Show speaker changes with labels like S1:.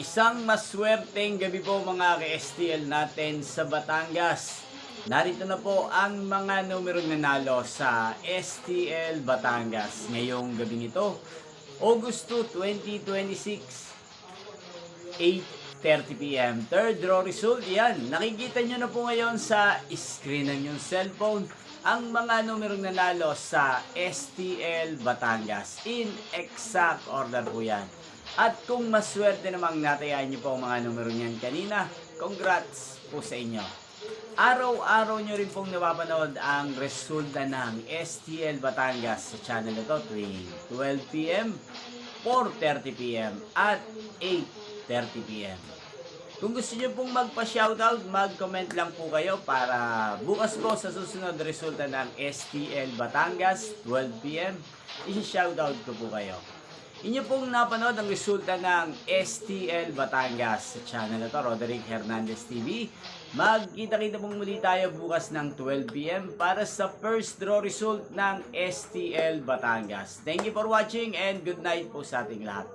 S1: Isang maswerteng gabi po mga ka-STL natin sa Batangas. Narito na po ang mga numerong nanalo sa STL Batangas ngayong gabing ito, Agosto 2026, 8:30 p.m. Third draw result, yan. Nakikita nyo na po ngayon sa screen ng yung cellphone ang mga numerong nanalo sa STL Batangas. In exact order po yan. At kung maswerte namang natayaan nyo po ang mga numero niyan kanina, congrats po sa inyo. Araw-araw nyo rin pong napapanood ang resulta ng STL Batangas sa channel na to tuwing 12 p.m., 4:30 p.m. at 8:30 p.m. Kung gusto nyo pong magpa-shoutout, mag-comment lang po kayo para bukas po sa susunod na resulta ng STL Batangas, 12 p.m., isi-shoutout ko po kayo. Inyo pong napanood ang resulta ng STL Batangas sa channel na to, Roderick Hernandez TV. Magkita-kita pong muli tayo bukas ng 12 p.m. para sa first draw result ng STL Batangas. Thank you for watching and good night po sa ating lahat.